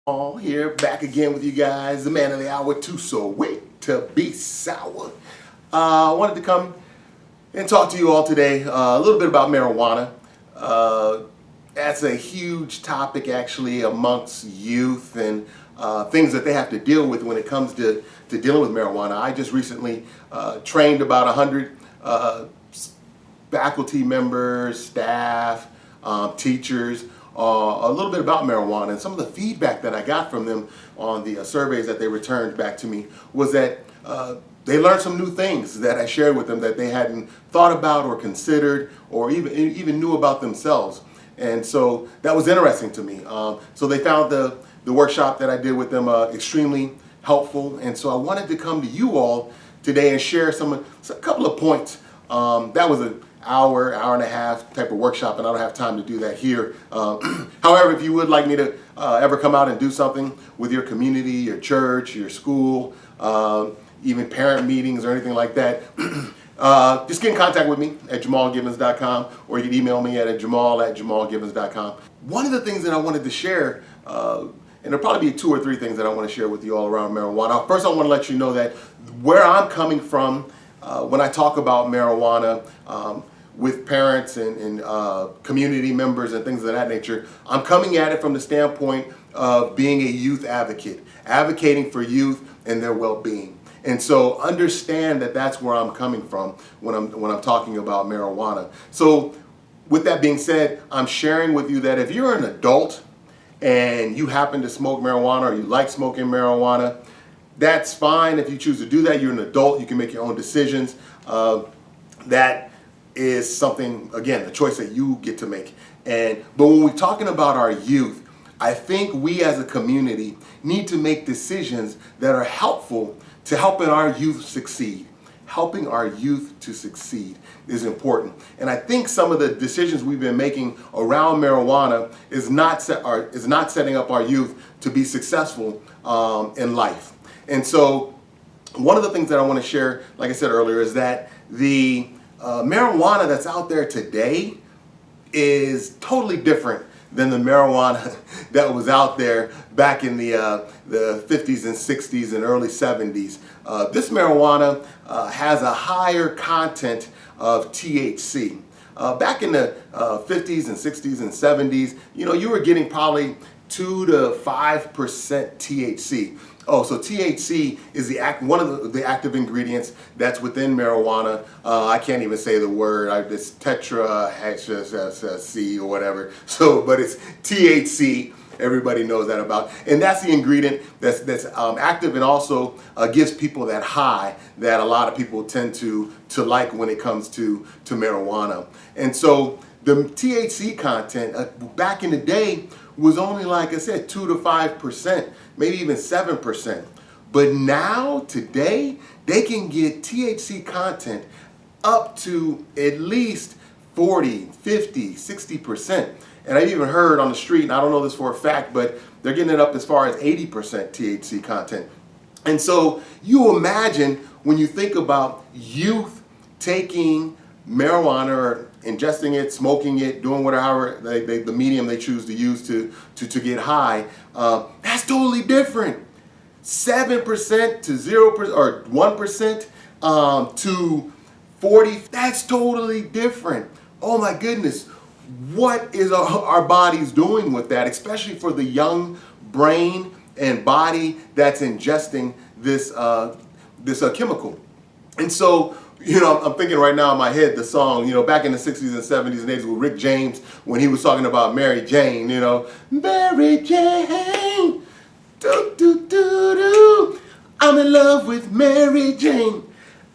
All here back again with you guys, the man of the hour, too so wait to be sour. I wanted to come and talk to you all today a little bit about marijuana. That's a huge topic actually amongst youth and things that they have to deal with when it comes to dealing with marijuana. I just recently trained about 100 faculty members, staff, teachers, a little bit about marijuana, and some of the feedback that I got from them on the surveys that they returned back to me was that they learned some new things that I shared with them that they hadn't thought about or considered or even knew about themselves. And so that was interesting to me. So they found the workshop that I did with them extremely helpful, and so I wanted to come to you all today and share a couple of points. That was an hour and a half type of workshop, and I don't have time to do that here. However, if you would like me to ever come out and do something with your community, your church, your school, even parent meetings or anything like that, just get in contact with me at jamalgivens.com, or you can email me at jamal@jamalgivens.com. One of the things that I wanted to share, and there'll probably be 2 or 3 things that I want to share with you all around marijuana. First, I want to let you know that where I'm coming from when I talk about marijuana with parents and community members and things of that nature, I'm coming at it from the standpoint of being a youth advocate, advocating for youth and their well-being. And so understand that that's where I'm coming from when I'm talking about marijuana. So with that being said, I'm sharing with you that if you're an adult and you happen to smoke marijuana or you like smoking marijuana, that's fine. If you choose to do that, you're an adult, you can make your own decisions. That is something, again, a choice that you get to make. But when we're talking about our youth, I think we as a community need to make decisions that are helpful to helping our youth succeed. Helping our youth to succeed is important. And I think some of the decisions we've been making around marijuana is not setting up our youth to be successful in life. And so one of the things that I want to share, like I said earlier, is that the marijuana that's out there today is totally different than the marijuana that was out there back in the 50s and 60s and early 70s. This marijuana has a higher content of THC. Back in the 50s and 60s and 70s, you were getting probably 2 to 5% THC. Oh, so THC is one of the active ingredients that's within marijuana. I can't even say the word. It's tetrahydroc or whatever. But it's THC. Everybody knows that about, and that's the ingredient that's active and also gives people that high that a lot of people tend to like when it comes to marijuana. And so the THC content back in the day was only, like I said, 2 to 5%, maybe even 7%. But now, today, they can get THC content up to at least 40, 50, 60%. And I've even heard on the street, and I don't know this for a fact, but they're getting it up as far as 80% THC content. And so you imagine when you think about youth taking marijuana or ingesting it, smoking it, doing whatever the medium they choose to use to get high, that's totally different. 7% to 0% or 1% to 40, that's totally different. Oh my goodness, what is our bodies doing with that, especially for the young brain and body that's ingesting this chemical? And so, I'm thinking right now in my head the song, back in the 60s and 70s and 80s with Rick James when he was talking about Mary Jane, Mary Jane, do do do do, I'm in love with Mary Jane,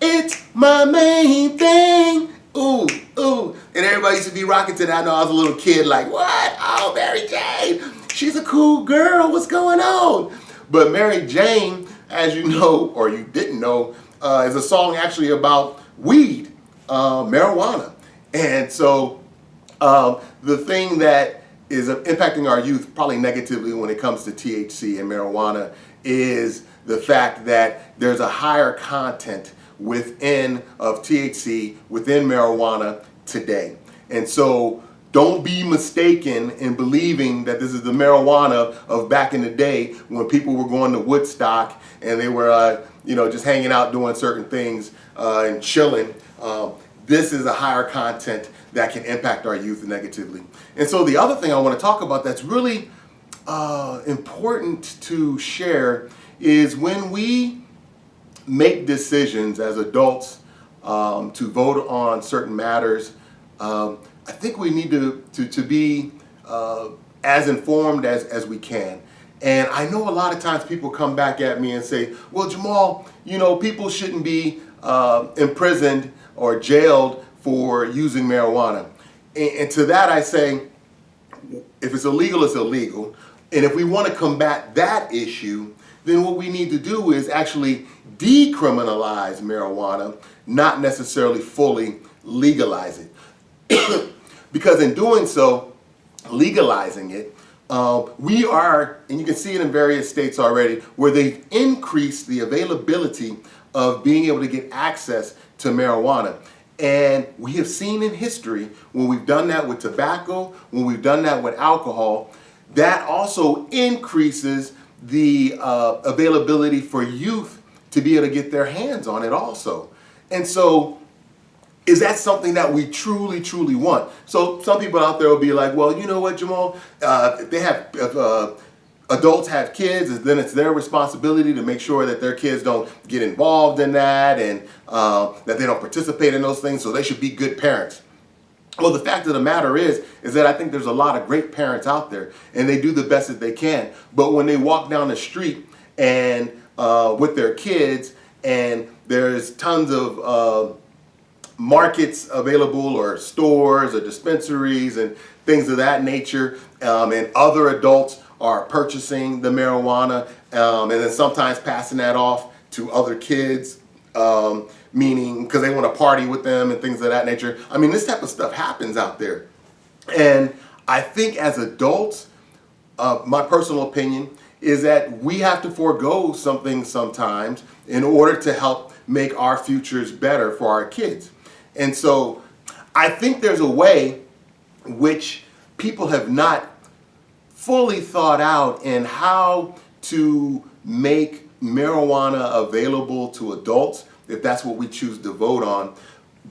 it's my main thing, ooh, ooh. And everybody used to be rocking to that. I know I was a little kid like, what? Oh, Mary Jane, she's a cool girl, what's going on? But Mary Jane, as you know, or you didn't know, is a song actually about weed, marijuana. And so the thing that is impacting our youth probably negatively when it comes to THC and marijuana is the fact that there's a higher content of THC within marijuana today. And so don't be mistaken in believing that this is the marijuana of back in the day when people were going to Woodstock and they were, just hanging out doing certain things and chilling. This is a higher content that can impact our youth negatively. And so the other thing I want to talk about that's really important to share is when we make decisions as adults to vote on certain matters. I think we need to be as informed as we can. And I know a lot of times people come back at me and say, well, Jamal, people shouldn't be imprisoned or jailed for using marijuana. And to that I say, if it's illegal, it's illegal. And if we want to combat that issue, then what we need to do is actually decriminalize marijuana, not necessarily fully legalize it. Because in doing so, legalizing it, we are, and you can see it in various states already, where they've increased the availability of being able to get access to marijuana. And we have seen in history, when we've done that with tobacco, when we've done that with alcohol, that also increases the availability for youth to be able to get their hands on it also. And so, is that something that we truly, truly want? So some people out there will be like, well, you know what, Jamal, if adults have kids, then it's their responsibility to make sure that their kids don't get involved in that and that they don't participate in those things, so they should be good parents. Well, the fact of the matter is that I think there's a lot of great parents out there, and they do the best that they can. But when they walk down the street and with their kids, and there's tons of markets available, or stores or dispensaries and things of that nature, and other adults are purchasing the marijuana and then sometimes passing that off to other kids, meaning because they want to party with them and things of that nature. I mean, this type of stuff happens out there. And I think as adults, my personal opinion is that we have to forego something sometimes in order to help make our futures better for our kids. And so I think there's a way which people have not fully thought out in how to make marijuana available to adults, if that's what we choose to vote on,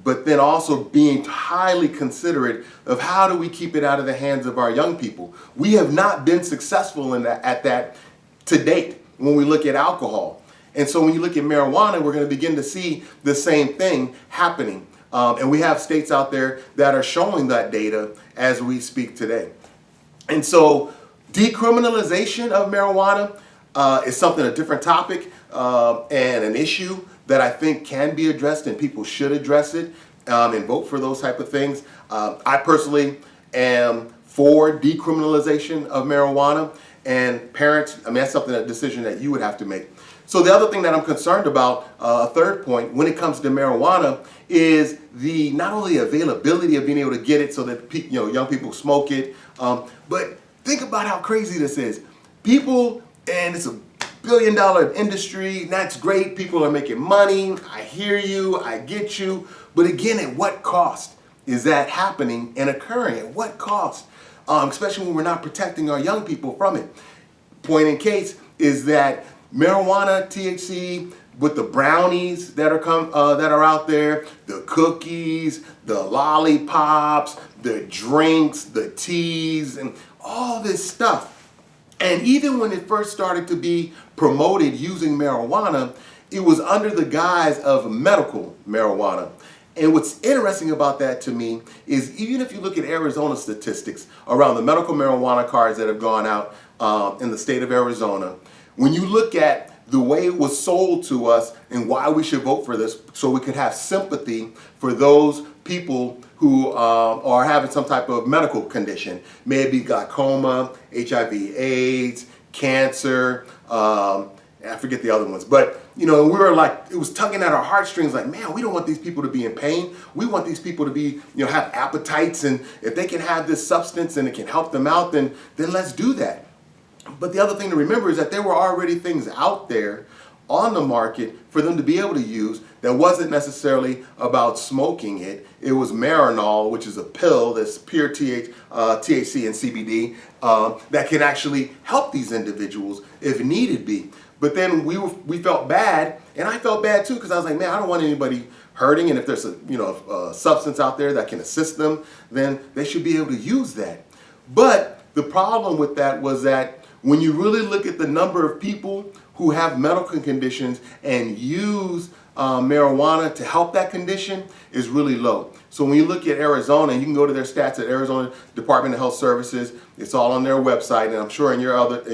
but then also being highly considerate of how do we keep it out of the hands of our young people. We have not been successful at that to date when we look at alcohol. And so when you look at marijuana, we're going to begin to see the same thing happening. And we have states out there that are showing that data as we speak today. And so decriminalization of marijuana is something, a different topic and an issue that I think can be addressed, and people should address it and vote for those type of things. I personally am for decriminalization of marijuana, and parents, that's something, a decision that you would have to make. So the other thing that I'm concerned about, a third point, when it comes to marijuana, is the not only availability of being able to get it so that young people smoke it, but think about how crazy this is. People, and it's a billion-dollar industry, and that's great. People are making money. I hear you. I get you. But again, at what cost is that happening and occurring? At what cost? Especially when we're not protecting our young people from it. Point in case is that marijuana, THC, with the brownies that are out there, the cookies, the lollipops, the drinks, the teas, and all this stuff. And even when it first started to be promoted using marijuana, it was under the guise of medical marijuana. And what's interesting about that to me is, even if you look at Arizona statistics around the medical marijuana cards that have gone out in the state of Arizona, when you look at the way it was sold to us and why we should vote for this, so we could have sympathy for those people who are having some type of medical condition, maybe glaucoma, HIV/AIDS, cancer, I forget the other ones, but we were like, it was tugging at our heartstrings, like, man, we don't want these people to be in pain. We want these people to be, have appetites, and if they can have this substance and it can help them out, then let's do that. But the other thing to remember is that there were already things out there on the market for them to be able to use that wasn't necessarily about smoking it. It was Marinol, which is a pill that's pure THC and CBD that can actually help these individuals if needed be. But then we felt bad, and I felt bad too, because I was like, man, I don't want anybody hurting, and if there's a substance out there that can assist them, then they should be able to use that. But the problem with that was that when you really look at the number of people who have medical conditions and use marijuana to help that condition is really low. So when you look at Arizona, you can go to their stats at Arizona Department of Health Services. It's all on their website, and I'm sure in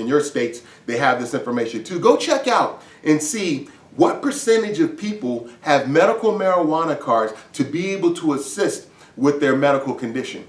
your states they have this information too. Go check out and see what percentage of people have medical marijuana cards to be able to assist with their medical condition.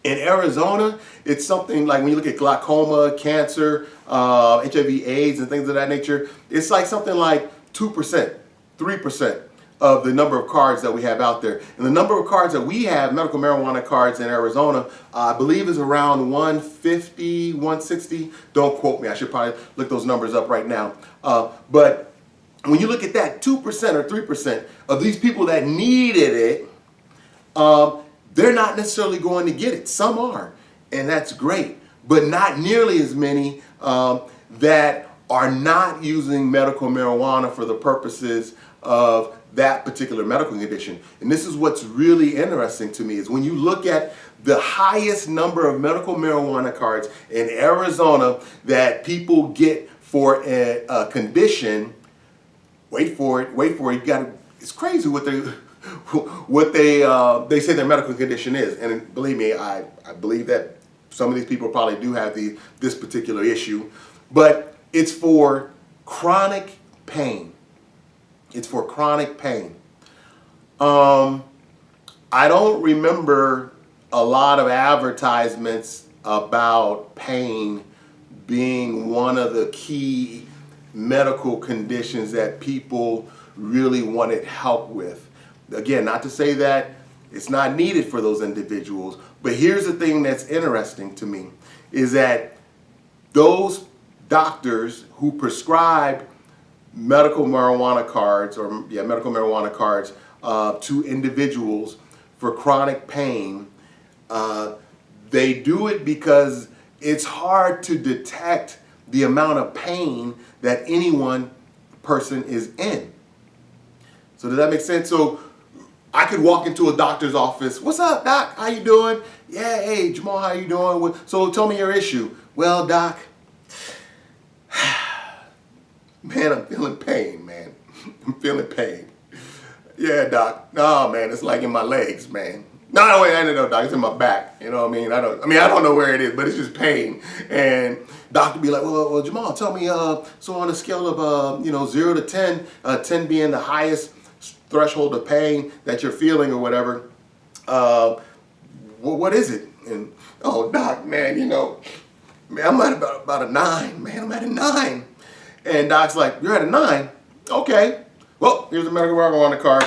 In Arizona, it's something like when you look at glaucoma, cancer, HIV/AIDS, and things of that nature, it's like something like 2%, 3% of the number of cards that we have out there. And the number of cards that we have, medical marijuana cards in Arizona, I believe is around 150, 160. Don't quote me, I should probably look those numbers up right now. But when you look at that, 2% or 3% of these people that needed it, they're not necessarily going to get it. Some are, and that's great, but not nearly as many that are not using medical marijuana for the purposes of that particular medical condition. And this is what's really interesting to me is when you look at the highest number of medical marijuana cards in Arizona that people get for a condition. Wait for it. You got. It's crazy what they say their medical condition is, and believe me, I believe that some of these people probably do have this particular issue, but it's for chronic pain. It's for chronic pain. I don't remember a lot of advertisements about pain being one of the key medical conditions that people really wanted help with. Again, not to say that it's not needed for those individuals, but here's the thing that's interesting to me is that those doctors who prescribe medical marijuana cards to individuals for chronic pain, they do it because it's hard to detect the amount of pain that any one person is in. So does that make sense? So I could walk into a doctor's office. What's up, doc? How you doing? Yeah, hey, Jamal, how you doing? So tell me your issue. Well, doc, man, I'm feeling pain, man. I'm feeling pain. Yeah, doc. No, man, it's like in my legs, man. No, wait, I don't know, doc. It's in my back. You know what I mean? I don't know where it is, but it's just pain. And doctor be like, well, Jamal, tell me, so on a scale of, 0 to 10, 10 being the highest threshold of pain that you're feeling or whatever, what is it? And, oh, doc, man, I'm at about a 9, man. I'm at a 9. And doc's like, you're at a 9? Okay. Well, here's a medical marijuana card.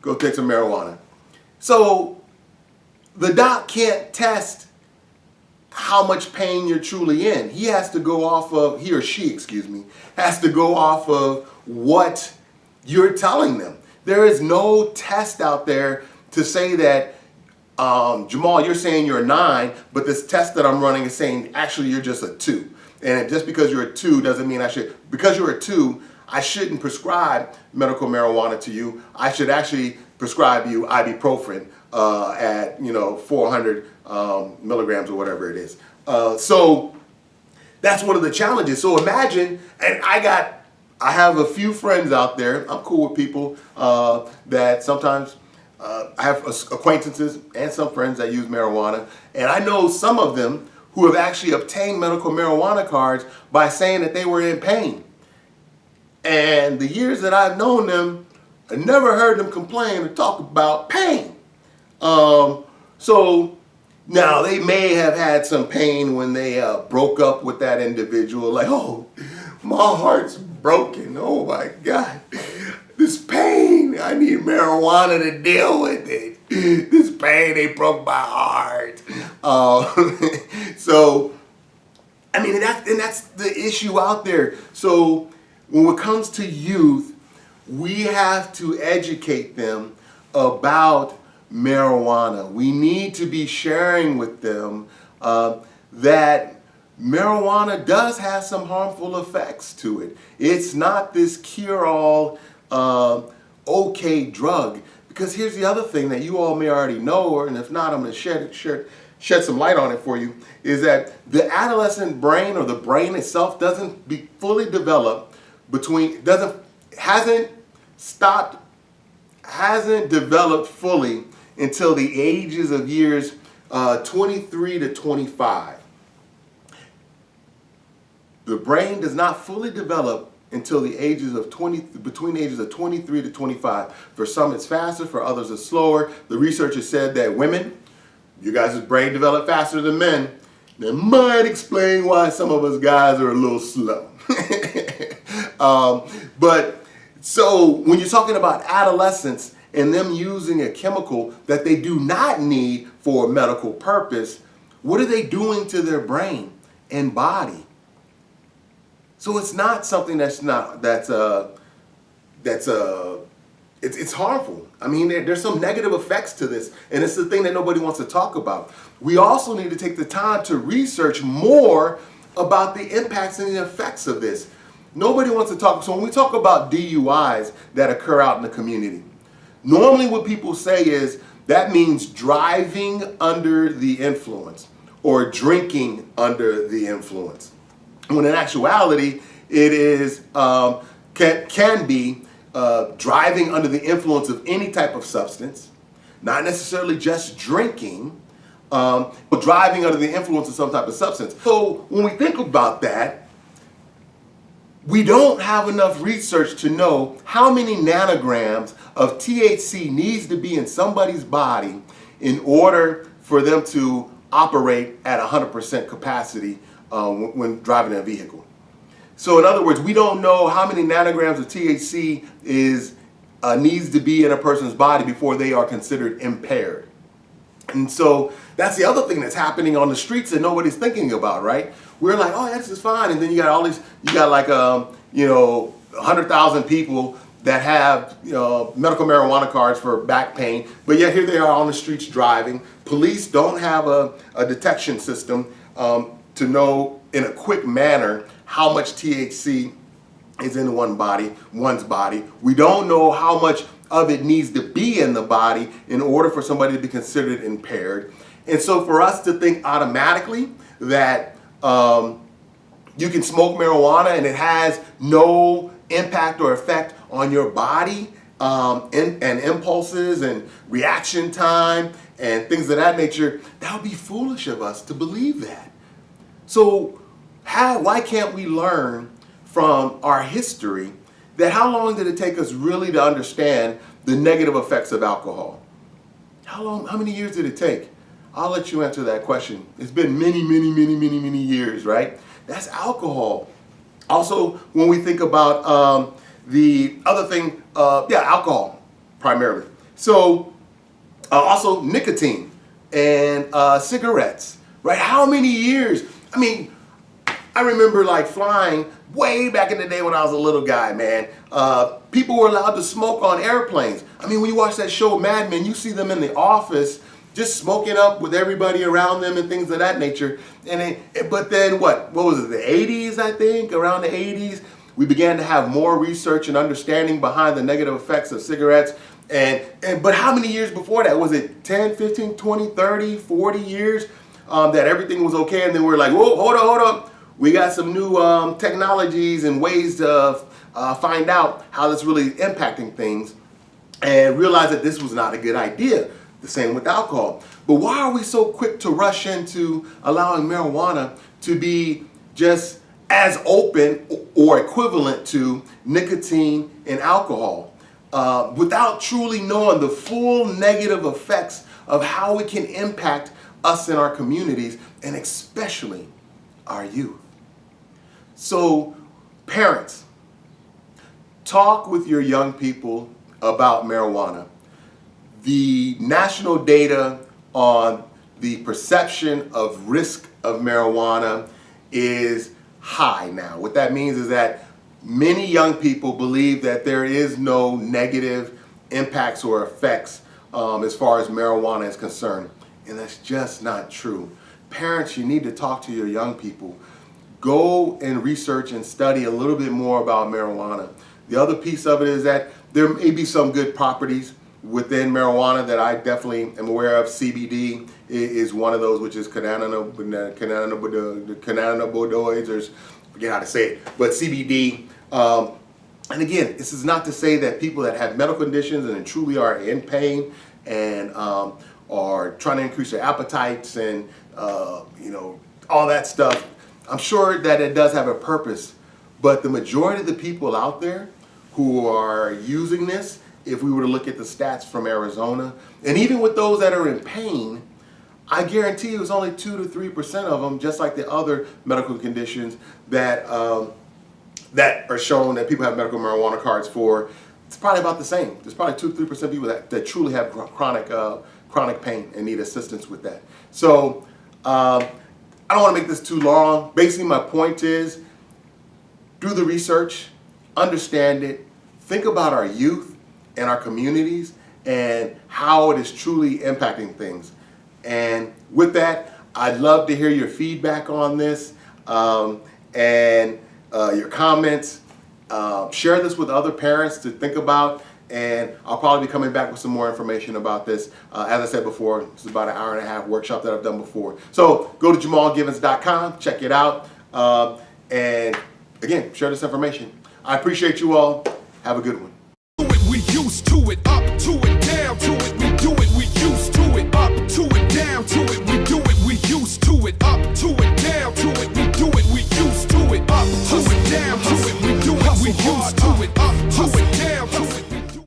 Go take some marijuana. So the doc can't test how much pain you're truly in. He or she, has to go off of what you're telling them. There is no test out there to say that, Jamal, you're saying you're a 9, but this test that I'm running is saying actually you're just a 2. And just because you're a 2 doesn't mean because you're a 2, I shouldn't prescribe medical marijuana to you. I should actually prescribe you ibuprofen at 400 milligrams or whatever it is. So that's one of the challenges. So imagine, and I have a few friends out there. I'm cool with people that sometimes I have acquaintances and some friends that use marijuana, and I know some of them who have actually obtained medical marijuana cards by saying that they were in pain. And the years that I've known them, I never heard them complain or talk about pain. So now they may have had some pain when they broke up with that individual, like, oh, my heart's broken, oh my God. This pain, I need marijuana to deal with it. This pain, they broke my heart. So, I mean, that's the issue out there. So when it comes to youth, we have to educate them about marijuana. We need to be sharing with them that marijuana does have some harmful effects to it. It's not this cure-all okay drug. Because here's the other thing that you all may already know, and if not, I'm going to shed some light on it for you, is that the adolescent brain, or the brain itself, doesn't be fully developed hasn't developed fully until the ages of years 23 to 25. The brain does not fully develop until the ages of between the ages of 23 to 25. For some it's faster, for others it's slower. The research has said that women, you guys' brain develop faster than men. That might explain why some of us guys are a little slow. But so when you're talking about adolescents and them using a chemical that they do not need for a medical purpose, what are they doing to their brain and body? So it's not something it's harmful. I mean, there's some negative effects to this, and it's the thing that nobody wants to talk about. We also need to take the time to research more about the impacts and the effects of this. Nobody wants to talk. So when we talk about DUIs that occur out in the community, normally what people say is that means driving under the influence or drinking under the influence. When in actuality, it is can be driving under the influence of any type of substance, not necessarily just drinking, but driving under the influence of some type of substance. So when we think about that, we don't have enough research to know how many nanograms of THC needs to be in somebody's body in order for them to operate at 100% capacity when driving a vehicle. So in other words, we don't know how many nanograms of THC needs to be in a person's body before they are considered impaired. And so that's the other thing that's happening on the streets that nobody's thinking about, right? We're like, oh, this is fine. And then you got like 100,000 people that have medical marijuana cards for back pain, but yet here they are on the streets driving. Police don't have a detection system to know in a quick manner how much THC is in one's body. We don't know how much of it needs to be in the body in order for somebody to be considered impaired. And so for us to think automatically that you can smoke marijuana and it has no impact or effect on your body and impulses and reaction time and things of that nature, that would be foolish of us to believe that. So why can't we learn from our history that how long did it take us really to understand the negative effects of alcohol? How many years did it take? I'll let you answer that question. It's been many years, right? That's alcohol. Also, when we think about the other thing, alcohol primarily. So also nicotine and cigarettes, right? How many years? I mean, I remember like flying way back in the day when I was a little guy, man. People were allowed to smoke on airplanes. I mean, when you watch that show Mad Men, you see them in the office just smoking up with everybody around them and things of that nature. But then what was it, the 80s, I think? Around the 80s, we began to have more research and understanding behind the negative effects of cigarettes. But how many years before that? Was it 10, 15, 20, 30, 40 years that everything was okay? And then we're like, whoa, hold on. We got some new technologies and ways to find out how that's really impacting things and realize that this was not a good idea. The same with alcohol. But why are we so quick to rush into allowing marijuana to be just as open or equivalent to nicotine and alcohol without truly knowing the full negative effects of how it can impact us in our communities and especially our youth? So parents, talk with your young people about marijuana. The national data on the perception of risk of marijuana is high now. What that means is that many young people believe that there is no negative impacts or effects as far as marijuana is concerned. And that's just not true. Parents, you need to talk to your young people. Go and research and study a little bit more about marijuana. The other piece of it is that there may be some good properties within marijuana that I definitely am aware of. CBD is one of those, which is cannabinoids, or forget how to say it, but CBD. And again, this is not to say that people that have medical conditions and truly are in pain and are trying to increase their appetites and all that stuff. I'm sure that it does have a purpose, but the majority of the people out there who are using this, if we were to look at the stats from Arizona, and even with those that are in pain, I guarantee you it's only 2 to 3% of them, just like the other medical conditions that that are shown that people have medical marijuana cards for. It's probably about the same. There's probably 2 to 3% of people that truly have chronic pain and need assistance with that. So I don't want to make this too long. Basically, my point is, do the research, understand it, think about our youth and our communities and how it is truly impacting things. And with that, I'd love to hear your feedback on this and your comments. Share this with other parents to think about, and I'll probably be coming back with some more information about this. As I said before, it's about an hour and a half workshop that I've done before. So go to JamalGivens.com, check it out, and again, share this information. I appreciate you all. Have a good one. We used to it, up to it, down to it, we do it, we used to it, up to it, down to it, we do it, we used to it, up to it, down to it, we do it, we used to it, up to it, down to it, we do it, we used to it.